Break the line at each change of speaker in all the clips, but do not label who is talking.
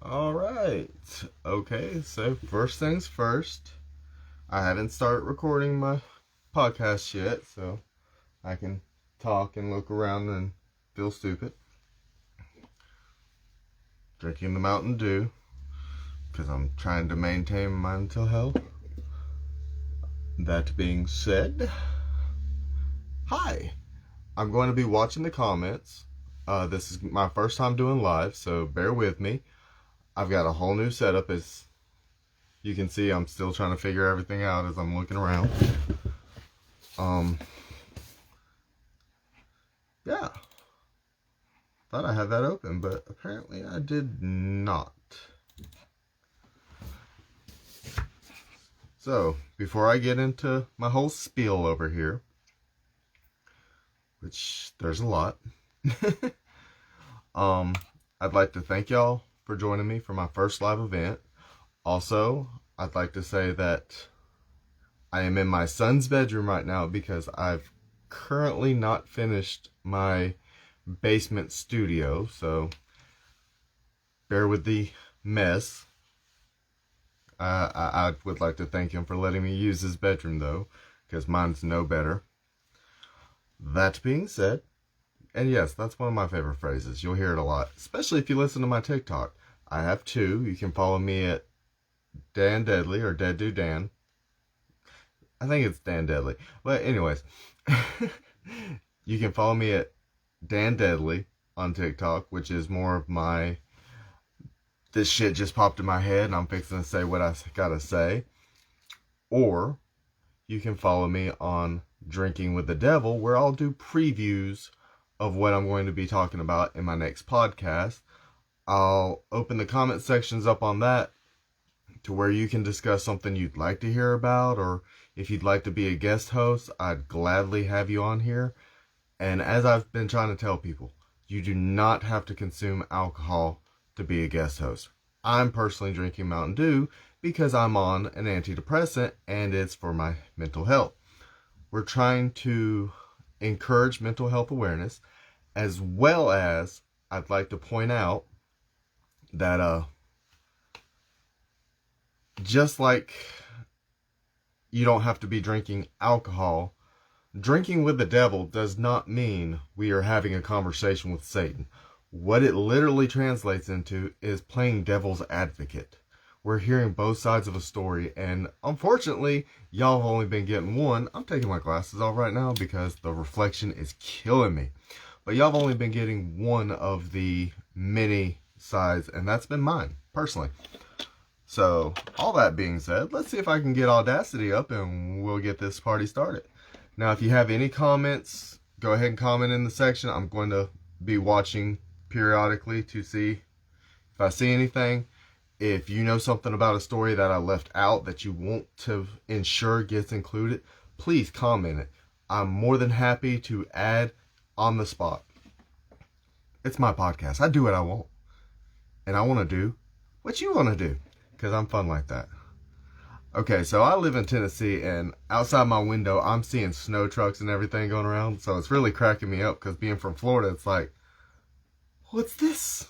Alright. Okay, so first things first. I haven't started recording my podcast yet, so I can talk and look around and feel stupid. Drinking the Mountain Dew, because I'm trying to maintain my mental health. That being said, hi! I'm going to be watching the comments. This is my first time doing live, so bear with me. I've got a whole new setup. As you can see, I'm still trying to figure everything out as I'm looking around. Yeah. Thought I had that open, but apparently I did not. So, before I get into my whole spiel over here, which there's a lot, I'd like to thank y'all for joining me for my first live event. Also, I'd like to say that I am in my son's bedroom right now because I've currently not finished my basement studio, so bear with the mess. I would like to thank him for letting me use his bedroom, though, because mine's no better. That being said, and yes, that's one of my favorite phrases. You'll hear it a lot, especially if you listen to my TikTok. I have two. You can follow me at Dan Deadly or Dead Do Dan. I think it's Dan Deadly. But anyways, you can follow me at Dan Deadly on TikTok, which is more of my, this shit just popped in my head and I'm fixing to say what I gotta say. Or you can follow me on Drinking with the Devil, where I'll do previews of what I'm going to be talking about in my next podcast. I'll open the comment sections up on that to where you can discuss something you'd like to hear about, or if you'd like to be a guest host, I'd gladly have you on here. And as I've been trying to tell people, you do not have to consume alcohol to be a guest host. I'm personally drinking Mountain Dew because I'm on an antidepressant and it's for my mental health. We're trying to encourage mental health awareness, as well as I'd like to point out that just like you don't have to be drinking alcohol, drinking with the devil does not mean we are having a conversation with Satan. What it literally translates into is playing devil's advocate. We're hearing both sides of a story, and unfortunately, y'all have only been getting one. I'm taking my glasses off right now because the reflection is killing me. But y'all have only been getting one of the many sides, and that's been mine, personally. So, all that being said, let's see if I can get Audacity up and we'll get this party started. Now, if you have any comments, go ahead and comment in the section. I'm going to be watching periodically to see if I see anything. If you know something about a story that I left out that you want to ensure gets included, please comment it. I'm more than happy to add on the spot. It's my podcast. I do what I want. And I want to do what you want to do, because I'm fun like that. Okay, so I live in Tennessee, and outside my window, I'm seeing snow trucks and everything going around. So it's really cracking me up, because being from Florida, it's like, what's this?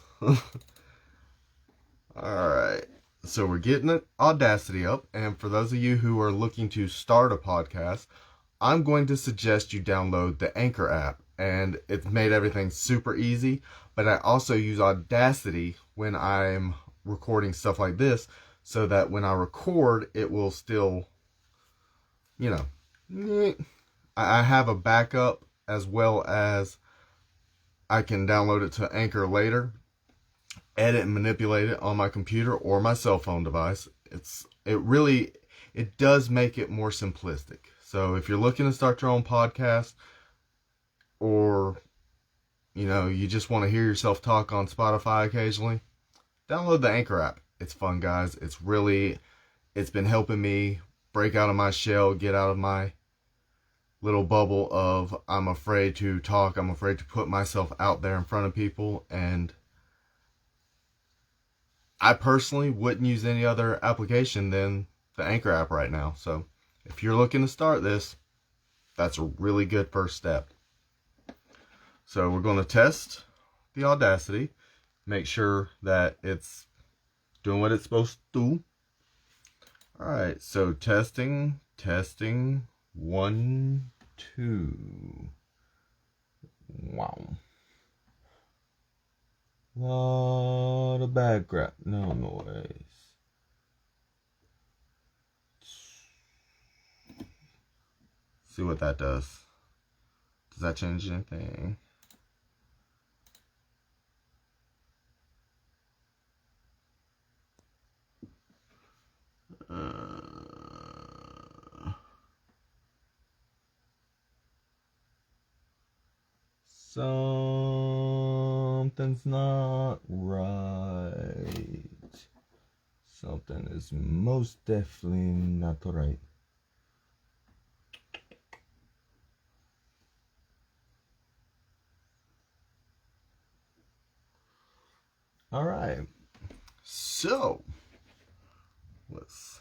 Alright, so we're getting Audacity up, and for those of you who are looking to start a podcast, I'm going to suggest you download the Anchor app, and it's made everything super easy, but I also use Audacity when I'm recording stuff like this, so that when I record, it will still, you know, I have a backup, as well as I can download it to Anchor later, edit and manipulate it on my computer or my cell phone device. It does make it more simplistic. So if you're looking to start your own podcast, or you just want to hear yourself talk on Spotify occasionally, download the Anchor app. It's fun, guys. It's been helping me break out of my shell, get out of my little bubble of I'm afraid to talk, I'm afraid to put myself out there in front of people, and I personally wouldn't use any other application than the Anchor app right now. So if you're looking to start this, that's a really good first step. So we're going to test the Audacity, make sure that it's doing what it's supposed to do. Alright, so testing, 1, 2. Wow. Lot of background, no noise. See what that does. Does that change anything? Something's not right. Something is most definitely not right. All right. So, let's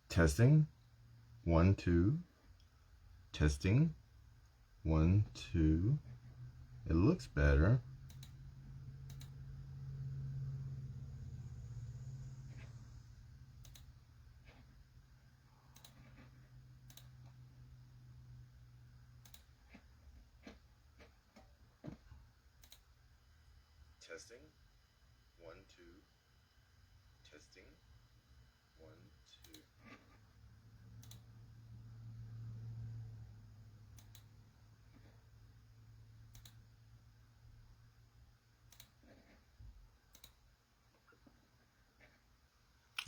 testing 1, 2. Testing 1, 2. It looks better. Testing 1, 2. Testing 1, 2.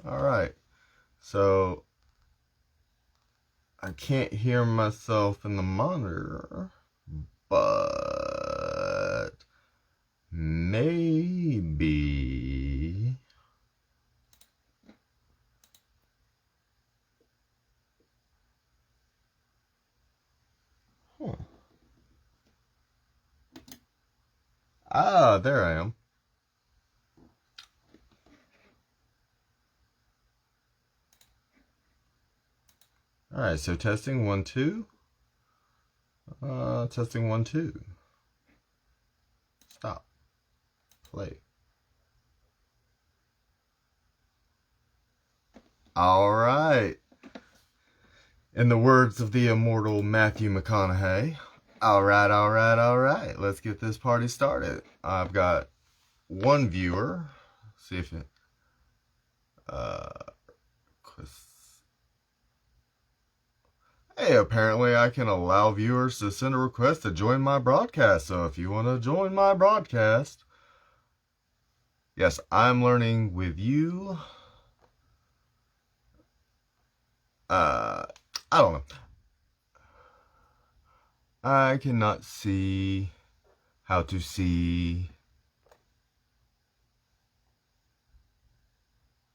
All right. So I can't hear myself in the monitor, but maybe Ah, there I am. All right, so testing 1, 2. Testing 1, 2. Stop. Play. All right. In the words of the immortal Matthew McConaughey, all right. Let's get this party started. I've got one viewer. See if it. Hey, apparently I can allow viewers to send a request to join my broadcast. So if you want to join my broadcast, yes, I'm learning with you. I don't know. I cannot see how to see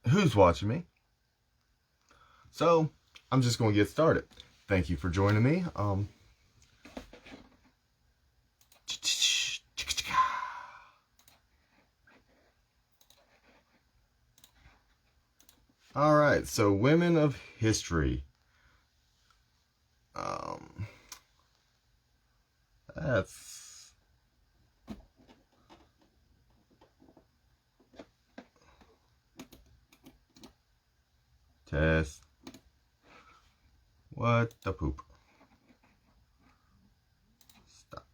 who's watching me. So I'm just going to get started. Thank you for joining me. All right, so women of history. That's test. What the poop? Stop.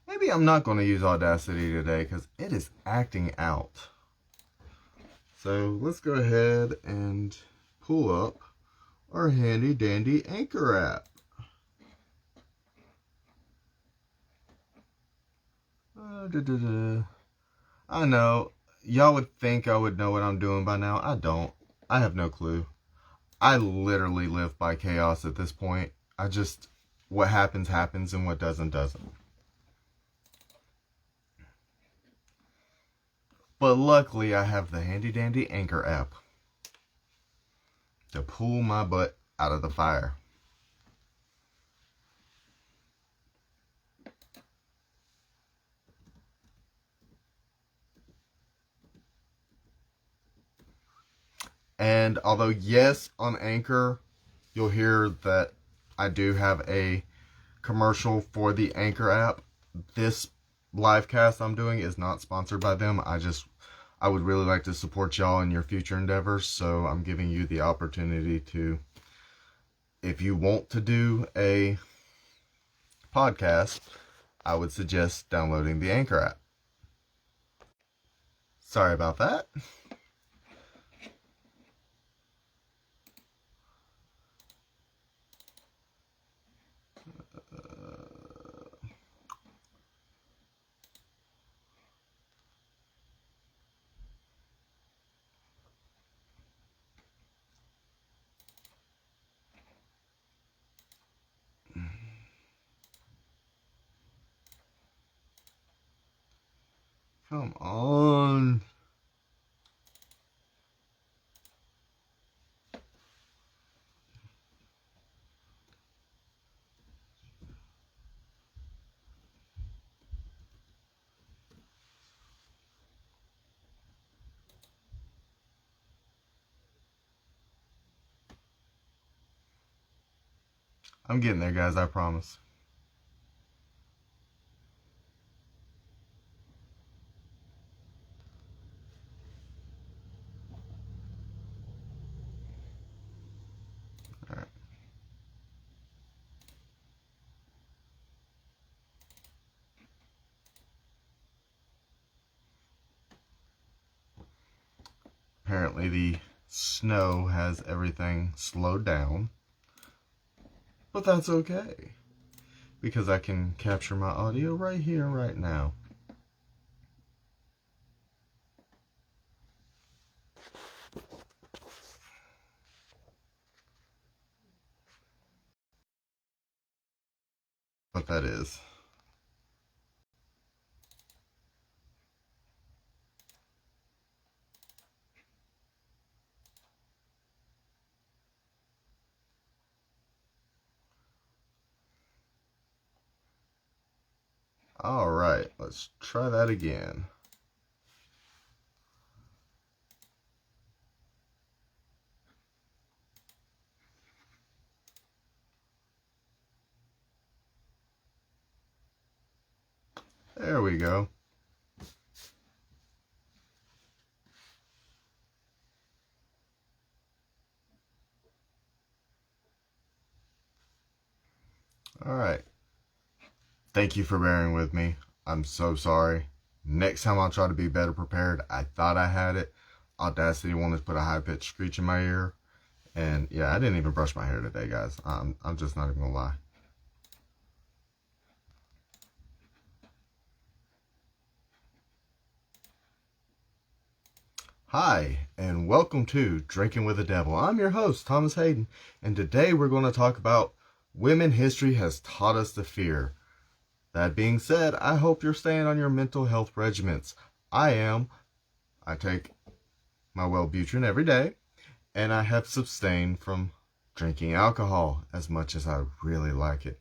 Maybe I'm not going to use Audacity today because it is acting out. So let's go ahead and pull up our handy dandy Anchor app. I know, y'all would think I would know what I'm doing by now. I don't. I have no clue. I literally live by chaos at this point. What happens, happens, and what doesn't, doesn't. But luckily, I have the handy dandy Anchor app to pull my butt out of the fire. And although, yes, on Anchor, you'll hear that I do have a commercial for the Anchor app, this live cast I'm doing is not sponsored by them. I would really like to support y'all in your future endeavors, so I'm giving you the opportunity to, if you want to do a podcast, I would suggest downloading the Anchor app. Sorry about that. Come on. I'm getting there, guys, I promise. All right. Apparently the snow has everything slowed down, but that's okay, because I can capture my audio right here, right now. What that is. All right, let's try that again. There we go. All right. Thank you for bearing with me. I'm so sorry. Next time I'll try to be better prepared. I thought I had it. Audacity wanted to put a high-pitched screech in my ear. And yeah, I didn't even brush my hair today, guys. I'm just not even gonna lie. Hi, and welcome to Drinking with the Devil. I'm your host, Thomas Hayden, and today we're going to talk about women history has taught us to fear. That being said, I hope you're staying on your mental health regimens. I am. I take my Wellbutrin every day, and I have abstained from drinking alcohol as much as I really like it.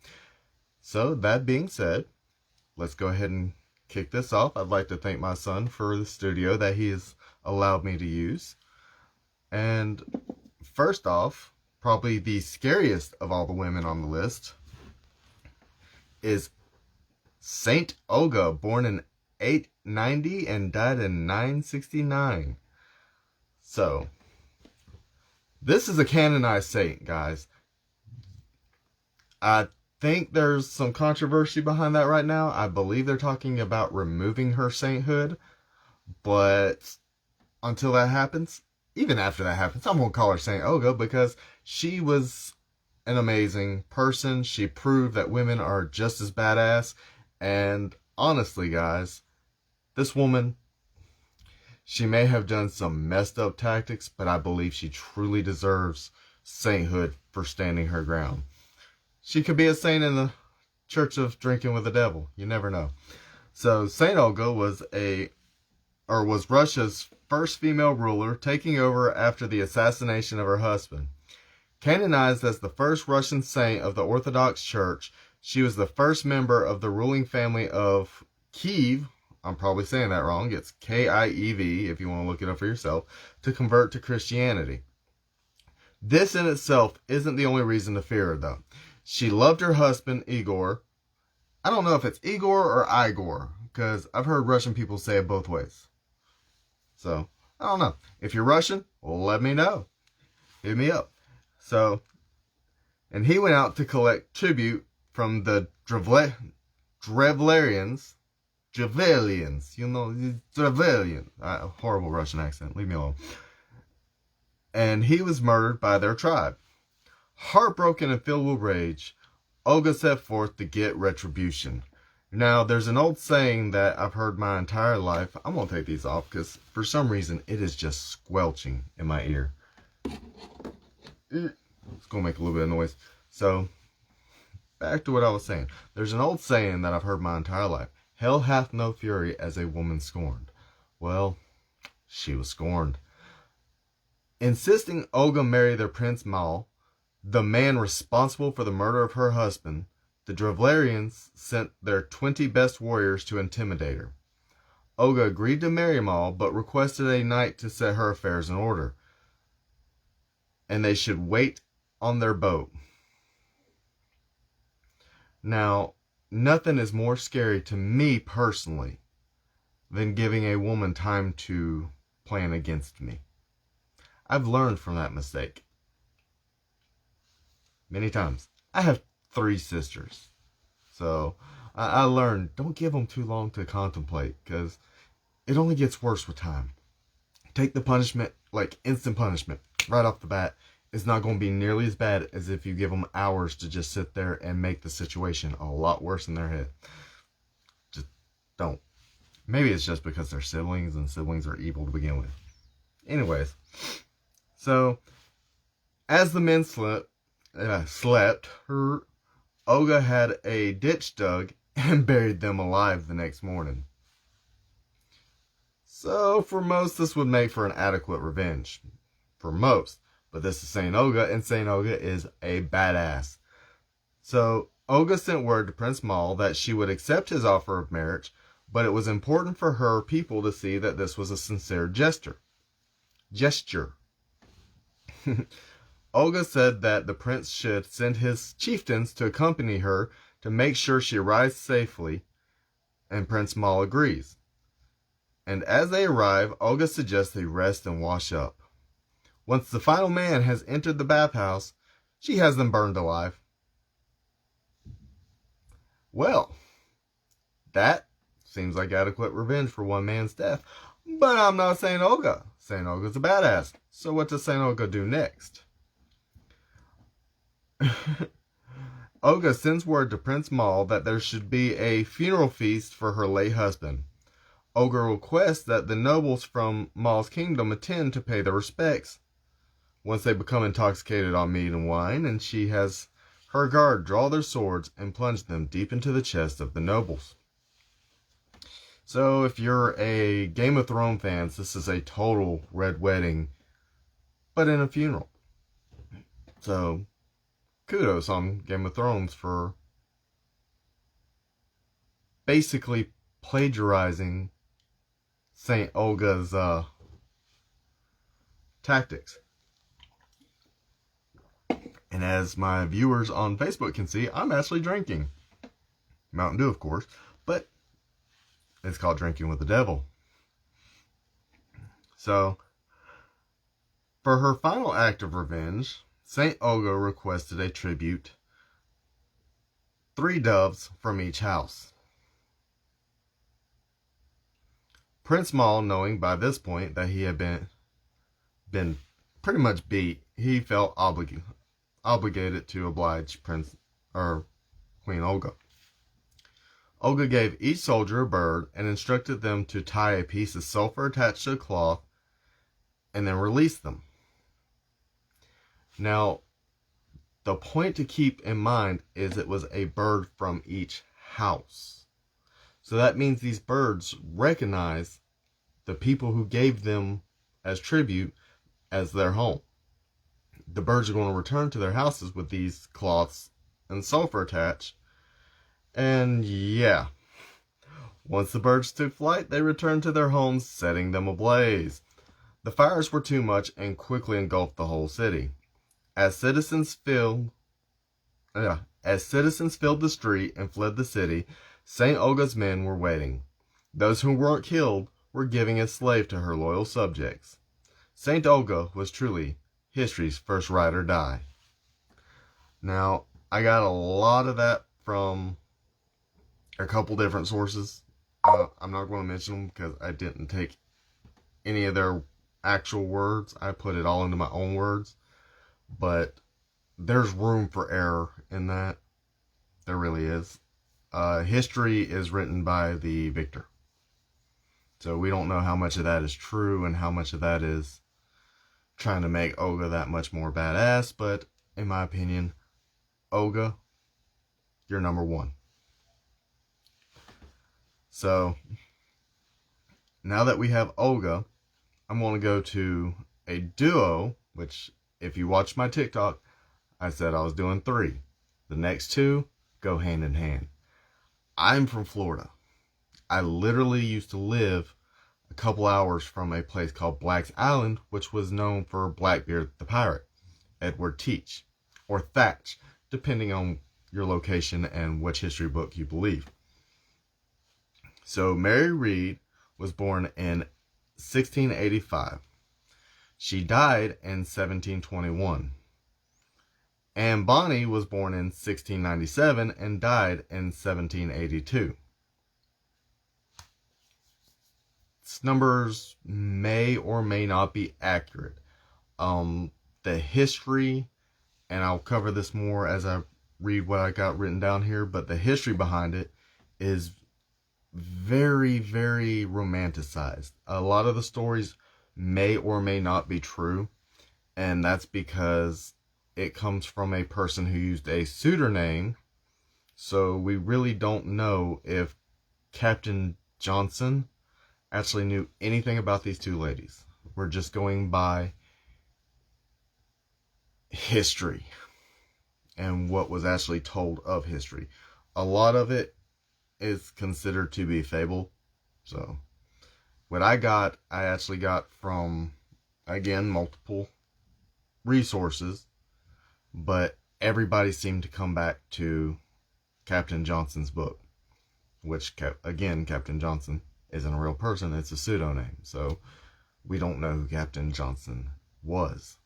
So, that being said, let's go ahead and kick this off. I'd like to thank my son for the studio that he has allowed me to use. And first off, probably the scariest of all the women on the list is Saint Olga, born in 890 and died in 969. So, this is a canonized saint, guys. I think there's some controversy behind that right now. I believe they're talking about removing her sainthood, but until that happens, even after that happens, I'm going to call her Saint Olga because she was an amazing person. She proved that women are just as badass. And honestly, guys, this woman, she may have done some messed up tactics, but I believe she truly deserves sainthood for standing her ground. She could be a saint in the Church of Drinking with the Devil. You never know. So Saint Olga was Russia's first female ruler, taking over after the assassination of her husband. Canonized as the first Russian saint of the Orthodox Church, she was the first member of the ruling family of Kiev, I'm probably saying that wrong. It's Kiev, if you want to look it up for yourself, to convert to Christianity. This in itself isn't the only reason to fear her, though. She loved her husband, Igor. I don't know if it's Igor or Igor, because I've heard Russian people say it both ways. So, I don't know. If you're Russian, let me know. Hit me up. So, and he went out to collect tribute from the Drevlians. You know, Drevlian. Horrible Russian accent. Leave me alone. And he was murdered by their tribe. Heartbroken and filled with rage, Olga set forth to get retribution. Now, there's an old saying that I've heard my entire life. I'm going to take these off because for some reason it is just squelching in my ear. It's going to make a little bit of noise. So, back to what I was saying. There's an old saying that I've heard my entire life. Hell hath no fury as a woman scorned. Well, she was scorned. Insisting Olga marry their Prince Mal, the man responsible for the murder of her husband, the Drevlians sent their 20 best warriors to intimidate her. Olga agreed to marry Mal, but requested a night to set her affairs in order, and they should wait on their boat. Now, nothing is more scary to me personally than giving a woman time to plan against me. I've learned from that mistake many times. I have 3 sisters, so I learned don't give them too long to contemplate because it only gets worse with time. Take the punishment, like instant punishment, right off the bat. It's not going to be nearly as bad as if you give them hours to just sit there and make the situation a lot worse in their head. Just don't. Maybe it's just because they're siblings and siblings are evil to begin with. Anyways, so as the men slept, Olga had a ditch dug and buried them alive the next morning. So for most, this would make for an adequate revenge. For most. But this is Saint Olga, and Saint Olga is a badass. So Olga sent word to Prince Mal that she would accept his offer of marriage, but it was important for her people to see that this was a sincere gesture. Olga said that the prince should send his chieftains to accompany her to make sure she arrives safely, and Prince Mal agrees. And as they arrive, Olga suggests they rest and wash up. Once the final man has entered the bathhouse, she has them burned alive. Well, that seems like adequate revenge for one man's death. But I'm not Saint Olga. Saint Olga's a badass. So what does Saint Olga do next? Olga sends word to Prince Mal that there should be a funeral feast for her late husband. Olga requests that the nobles from Mal's kingdom attend to pay their respects. Once they become intoxicated on meat and wine, and she has her guard draw their swords and plunge them deep into the chest of the nobles. So if you're a Game of Thrones fan, this is a total red wedding, but in a funeral. So kudos on Game of Thrones for basically plagiarizing Saint Olga's tactics. And as my viewers on Facebook can see, I'm actually drinking. Mountain Dew, of course, but it's called drinking with the devil. So, for her final act of revenge, Saint Olga requested a tribute, 3 doves from each house. Prince Mal, knowing by this point that he had been pretty much beat, he felt obligated to oblige Queen Olga. Olga gave each soldier a bird and instructed them to tie a piece of sulfur attached to a cloth and then release them. Now, the point to keep in mind is it was a bird from each house. So that means these birds recognize the people who gave them as tribute as their home. The birds are going to return to their houses with these cloths and sulfur attached. And yeah, Once the birds took flight, they returned to their homes, setting them ablaze. The fires were too much and quickly engulfed the whole city. As citizens filled the street and fled the city, St. Olga's men were waiting. Those who weren't killed were giving a slave to her loyal subjects. St. Olga was truly history's first ride or die. Now, I got a lot of that from a couple different sources. I'm not going to mention them because I didn't take any of their actual words. I put it all into my own words. But there's room for error in that. There really is. History is written by the victor. So we don't know how much of that is true and how much of that is trying to make Olga that much more badass. But in my opinion, Olga, you're number one. So now that we have Olga, I'm going to go to a duo, which if you watch my TikTok, I said I was doing 3. The next 2 go hand in hand. I'm from Florida. I literally used to live a couple hours from a place called Black's Island, which was known for Blackbeard the Pirate, Edward Teach, or Thatch, depending on your location and which history book you believe. So Mary Read was born in 1685. She died in 1721. Anne Bonny was born in 1697 and died in 1782. These numbers may or may not be accurate. The history, and I'll cover this more as I read what I got written down here, but the history behind it is very, very romanticized. A lot of the stories may or may not be true, and that's because it comes from a person who used a pseudonym, so we really don't know if Captain Johnson actually knew anything about these 2 ladies. We're just going by history and what was actually told of history. A lot of it is considered to be fable. So what I actually got from, again, multiple resources, but everybody seemed to come back to Captain Johnson's book, which, again, Captain Johnson isn't a real person, it's a pseudonym, so we don't know who Captain Johnson was.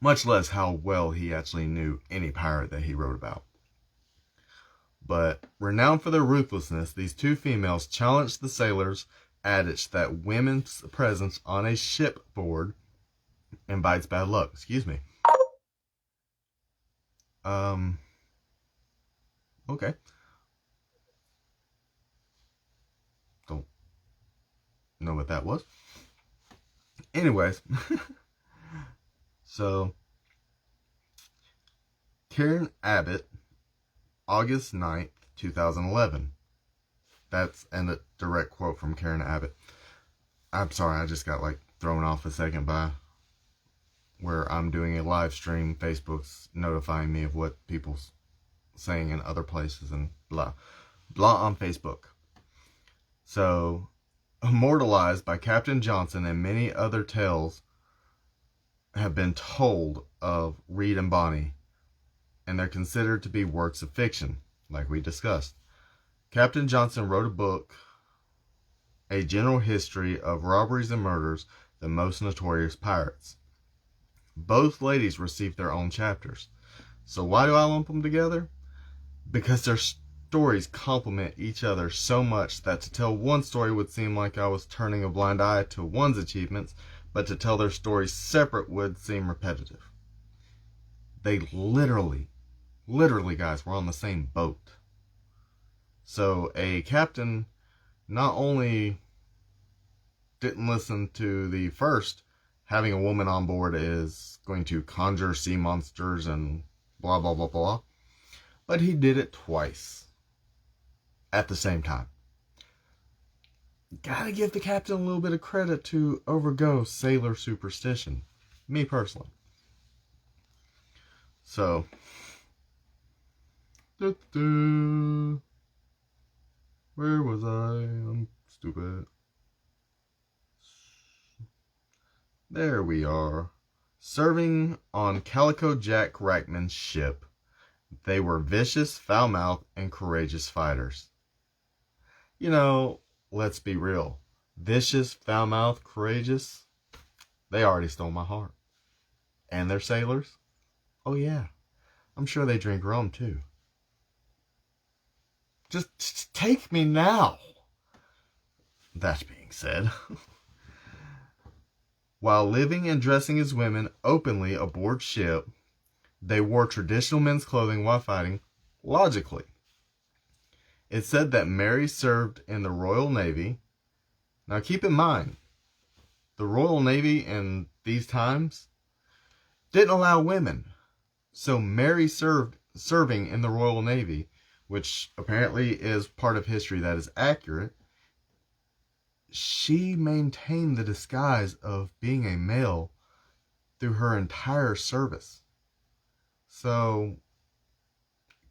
Much less how well he actually knew any pirate that he wrote about. But renowned for their ruthlessness, these 2 females challenged the sailors' adage that women's presence on a shipboard invites bad luck. Excuse me. Okay. Don't know what that was. Anyways. So, Karen Abbott, August 9th, 2011. That's a direct quote from Karen Abbott. I'm sorry, I just got thrown off a second by where I'm doing a live stream. Facebook's notifying me of what people's saying in other places and blah. Blah on Facebook. So, immortalized by Captain Johnson and many other tales have been told of Read and Bonny, and they're considered to be works of fiction, like we discussed. Captain Johnson wrote a book, A General History of Robberies and Murders, the Most Notorious Pirates. Both ladies received their own chapters. So why do I lump them together? Because their stories complement each other so much that to tell one story would seem like I was turning a blind eye to one's achievements, but to tell their stories separate would seem repetitive. They literally, guys, were on the same boat. So a captain not only didn't listen to the first, having a woman on board is going to conjure sea monsters and blah, blah, blah, blah, but he did it twice at the same time. Gotta give the captain a little bit of credit to overgo sailor superstition. Me personally. So, Du-du. Where was I? I'm stupid. There we are. Serving on Calico Jack Rackman's ship, they were vicious, foul-mouthed, and courageous fighters. You know, let's be real. Vicious, foul-mouthed, courageous, they already stole my heart. And they're sailors? Oh yeah, I'm sure they drink rum too. Just take me now. That being said, while living and dressing as women openly aboard ship, they wore traditional men's clothing while fighting, logically. It's said that Mary served in the Royal Navy. Now keep in mind, the Royal Navy in these times didn't allow women. So Mary serving in the Royal Navy, which apparently is part of history that is accurate, she maintained the disguise of being a male through her entire service. So,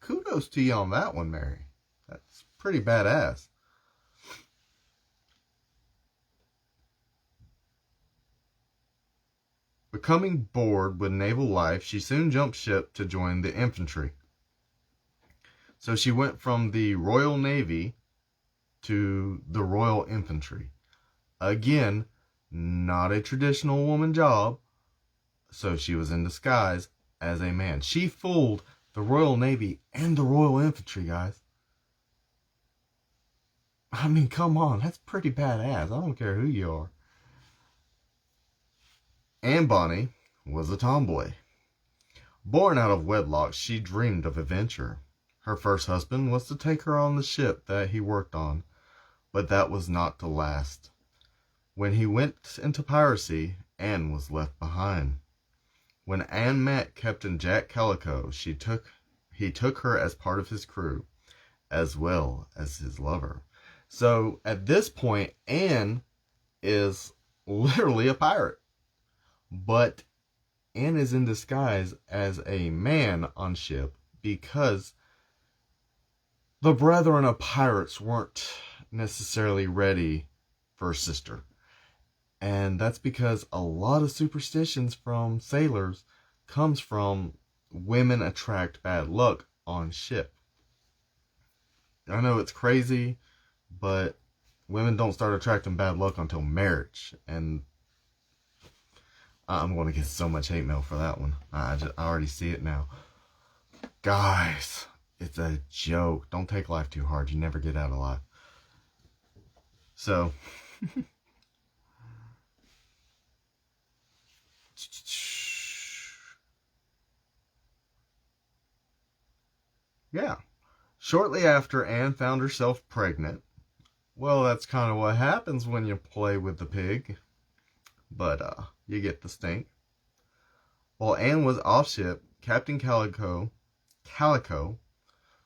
kudos to you on that one, Mary. That's pretty badass. Becoming bored with naval life, she soon jumped ship to join the infantry. So she went from the Royal Navy to the Royal Infantry. Again, not a traditional woman job, so she was in disguise as a man. She fooled the Royal Navy and the Royal Infantry, guys. I mean, come on, that's pretty badass. I don't care who you are. Anne Bonny was a tomboy. Born out of wedlock, she dreamed of adventure. Her first husband was to take her on the ship that he worked on, but that was not to last. When he went into piracy, Anne was left behind. When Anne met Captain Jack Calico, he took her as part of his crew, as well as his lover. So at this point, Anne is literally a pirate. But Anne is in disguise as a man on ship because the brethren of pirates weren't necessarily ready for a sister. And that's because a lot of superstitions from sailors comes from women attract bad luck on ship. I know it's crazy, but women don't start attracting bad luck until marriage. And I'm going to get so much hate mail for that one. I already see it now. Guys, it's a joke. Don't take life too hard. You never get out alive. So, yeah. Shortly after Anne found herself pregnant. Well, that's kind of what happens when you play with the pig. But, you get the stink. While Anne was off ship, Captain Calico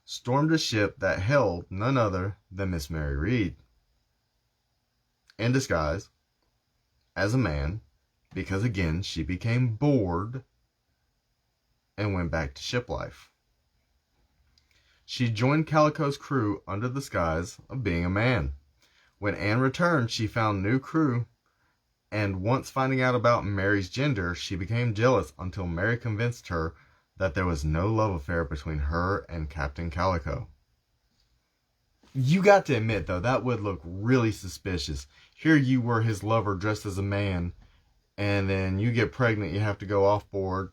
stormed a ship that held none other than Miss Mary Read. In disguise, as a man, because again, she became bored and went back to ship life. She joined Calico's crew under the guise of being a man. When Anne returned, she found new crew, and once finding out about Mary's gender, she became jealous until Mary convinced her that there was no love affair between her and Captain Calico. You got to admit, though, that would look really suspicious. Here you were his lover dressed as a man, and then you get pregnant, you have to go off board,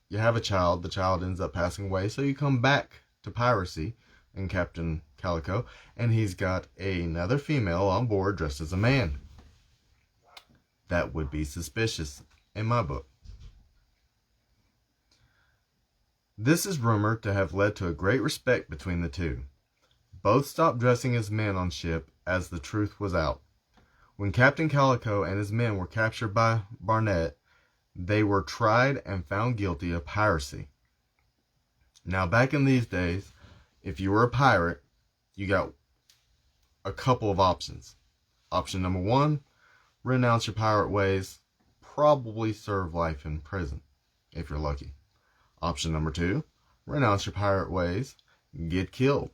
you have a child, the child ends up passing away, so you come back to piracy and Captain Calico, and he's got another female on board dressed as a man. That would be suspicious in my book. This is rumored to have led to a great respect between the two. Both stopped dressing as men on ship as the truth was out. When Captain Calico and his men were captured by Barnett, they were tried and found guilty of piracy. Now, back in these days, if you were a pirate, you got a couple of options. Option number one, renounce your pirate ways, probably serve life in prison, if you're lucky. Option number two, renounce your pirate ways get killed.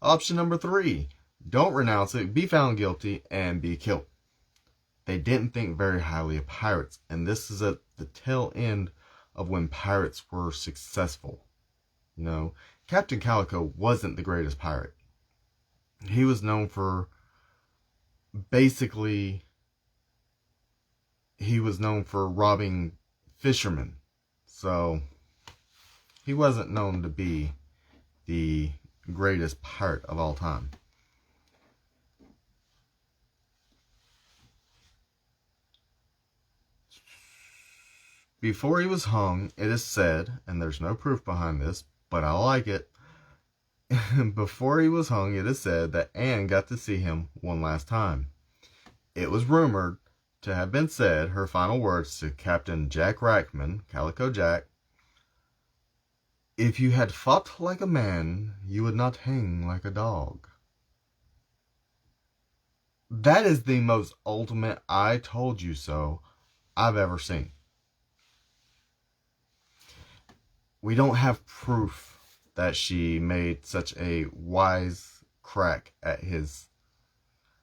Option number 3, don't renounce it, be found guilty, and be killed. They didn't think very highly of pirates, and this is at the tail end of when pirates were successful. You know, Captain Calico wasn't the greatest pirate. He was known for robbing fishermen. So he wasn't known to be the greatest pirate of all time. Before he was hung, it is said, and there's no proof behind this, but I like it. Before he was hung, it is said that Anne got to see him one last time. It was rumored to have been said, her final words to Captain Jack Rackman, Calico Jack, "If you had fought like a man, you would not hang like a dog." That is the most ultimate "I told you so" I've ever seen. We don't have proof that she made such a wise crack at his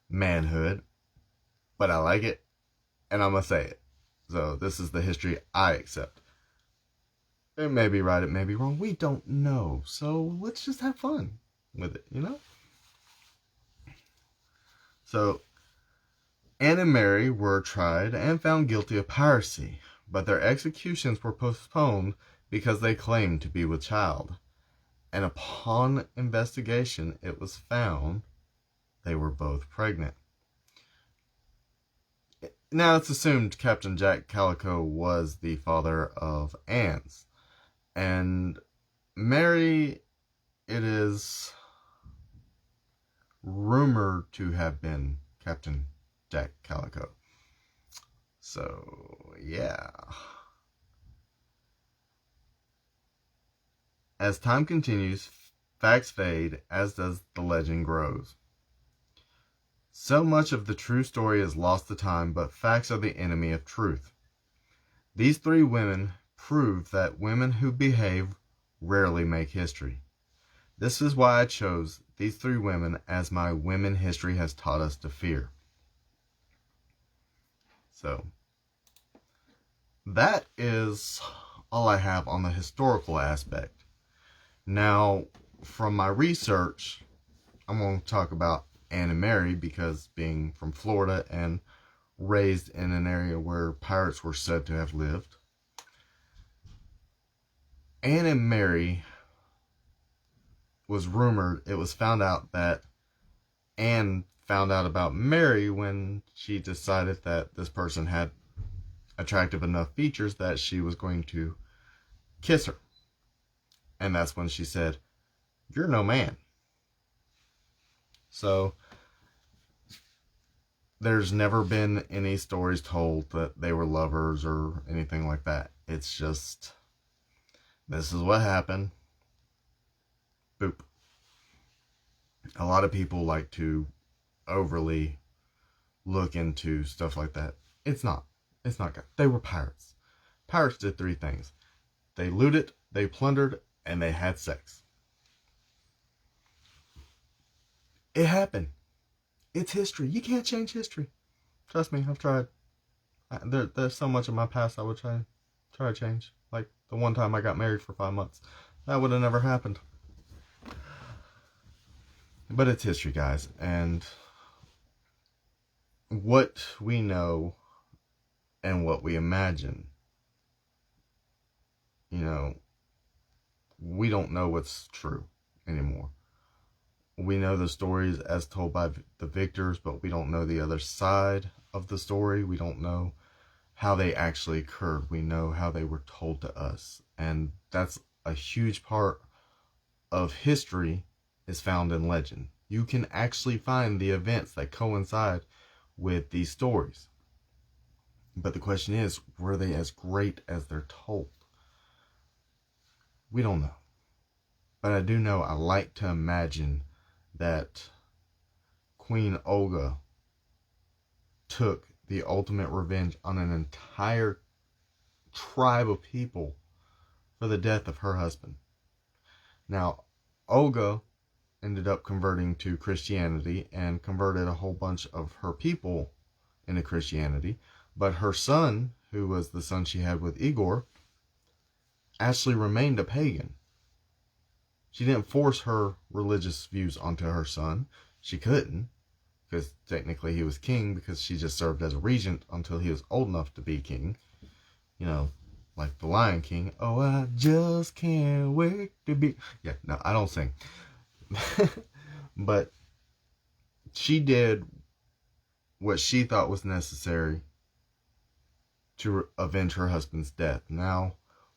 manhood, but I like it, and I'm going to say it. So this is the history I accept. It may be right, it may be wrong. We don't know. So let's just have fun with it, you know? So Anne and Mary were tried and found guilty of piracy, but their executions were postponed because they claimed to be with child. And upon investigation, it was found they were both pregnant. Now, it's assumed Captain Jack Calico was the father of Anne's. And Mary, it is rumored to have been Captain Jack Calico. So, yeah. As time continues, facts fade, as does the legend grows. So much of the true story is lost to time, but facts are the enemy of truth. These 3 women prove that women who behave rarely make history. This is why I chose these 3 women as my women history has taught us to fear. So, that is all I have on the historical aspect. Now, from my research, I'm going to talk about Anne and Mary because being from Florida and raised in an area where pirates were said to have lived. Anne and Mary was rumored, it was found out that Anne found out about Mary when she decided that this person had attractive enough features that she was going to kiss her. And that's when she said, "You're no man." So, there's never been any stories told that they were lovers or anything like that. It's just, this is what happened. Boop. A lot of people like to overly look into stuff like that. It's not good. They were pirates. Pirates did 3 things. They looted, they plundered, and they had sex. It happened. It's history. You can't change history. Trust me, I've tried. There's so much of my past I would try to change. Like the one time I got married for 5 months. That would have never happened. But it's history, guys. And what we know and what we imagine, we don't know what's true anymore. We know the stories as told by the victors, but we don't know the other side of the story. We don't know how they actually occurred. We know how they were told to us. And that's a huge part of history is found in legend. You can actually find the events that coincide with these stories. But the question is, were they as great as they're told? We don't know. But I do know I like to imagine that Queen Olga took the ultimate revenge on an entire tribe of people for the death of her husband. Now, Olga ended up converting to Christianity and converted a whole bunch of her people into Christianity. But her son, who was the son she had with Igor, actually remained a pagan. She didn't force her religious views onto her son. She couldn't, because technically he was king, because she just served as a regent until he was old enough to be king. You know, like the Lion King. Oh, I just can't wait to be... Yeah, no, I don't sing. But she did what she thought was necessary to avenge her husband's death. Now,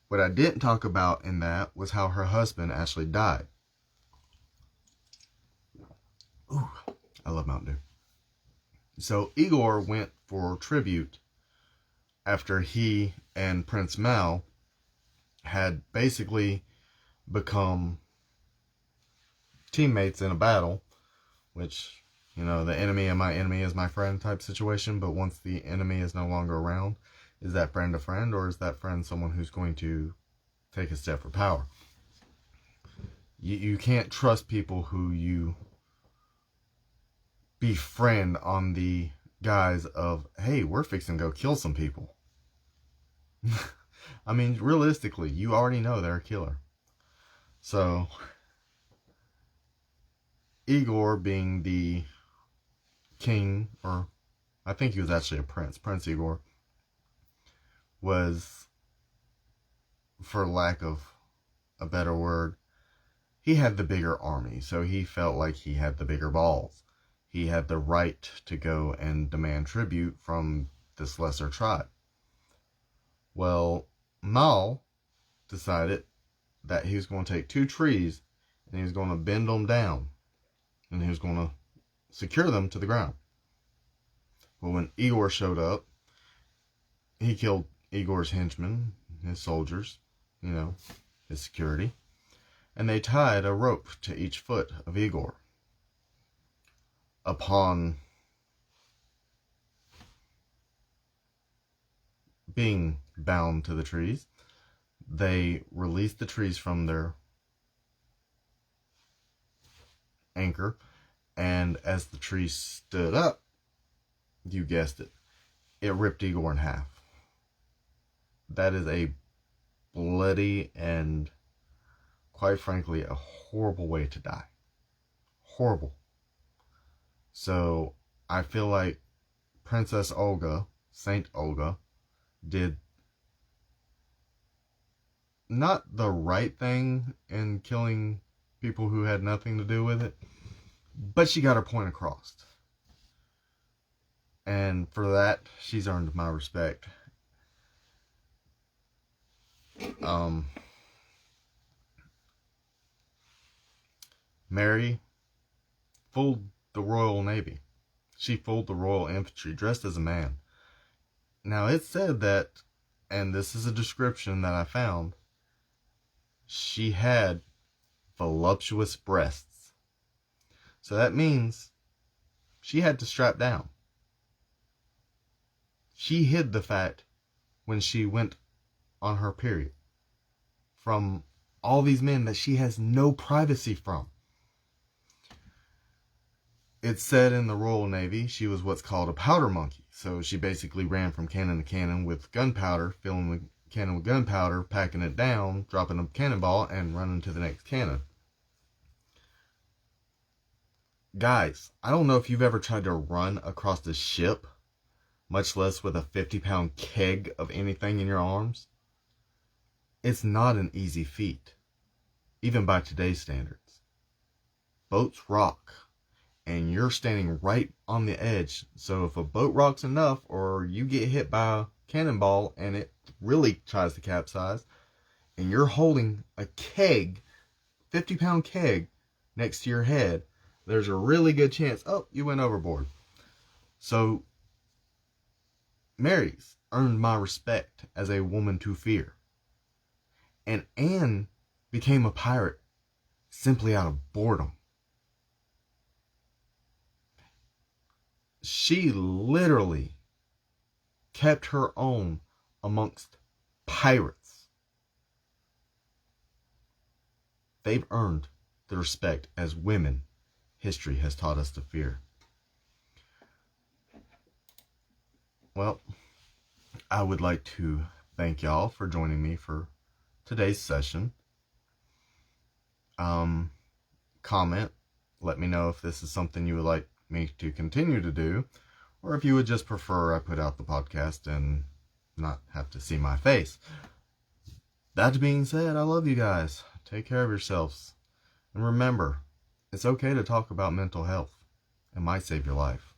what I didn't talk about in that was how her husband actually died. Ooh, I love Mountain Dew. So Igor went for tribute after he and Prince Mal had basically become teammates in a battle, which, you know, the enemy and my enemy is my friend type situation. But once the enemy is no longer around, is that friend a friend, or is that friend someone who's going to take a step for power? You can't trust people who you befriend on the guise of, hey, we're fixing to go kill some people. I mean, realistically, you already know they're a killer. So Igor, being the king, or I think he was actually a prince, Prince Igor, was, for lack of a better word, he had the bigger army, so he felt like he had the bigger balls. He had the right to go and demand tribute from this lesser tribe. Well, Mal decided that he was going to take 2 trees and he was going to bend them down and he was going to secure them to the ground. But when Igor showed up, he killed Igor's henchmen, his soldiers, you know, his security, and they tied a rope to each foot of Igor. Upon being bound to the trees, they released the trees from their anchor, and as the tree stood up, you guessed it, it ripped Igor in half. That is a bloody and, quite frankly, a horrible way to die. Horrible. So I feel like Princess Olga, Saint Olga, did not the right thing in killing people who had nothing to do with it, but she got her point across. And for that, she's earned my respect. Mary fooled the Royal Navy. She fooled the Royal Infantry dressed as a man. Now, it said that, and this is a description that I found, she had voluptuous breasts. So that means she had to strap down. She hid the fact when she went on her period from all these men that she has no privacy from. It said in the Royal Navy she was what's called a powder monkey. So she basically ran from cannon to cannon with gunpowder, filling the cannon with gunpowder, packing it down, dropping a cannonball, and running to the next cannon. Guys, I don't know if you've ever tried to run across a ship, much less with a 50-pound keg of anything in your arms. It's not an easy feat, even by today's standards. Boats rock, and you're standing right on the edge. So if a boat rocks enough, or you get hit by a cannonball and it really tries to capsize, and you're holding a keg, 50-pound keg, next to your head, there's a really good chance, oh, you went overboard. So Mary's earned my respect as a woman to fear. And Anne became a pirate simply out of boredom. She literally kept her own amongst pirates. They've earned the respect as women history has taught us to fear. Well, I would like to thank y'all for joining me for today's session. Comment, let me know if this is something you would like me to continue to do, or if you would just prefer I put out the podcast and not have to see my face. That being said, I love you guys. Take care of yourselves. And remember, it's okay to talk about mental health. It might save your life.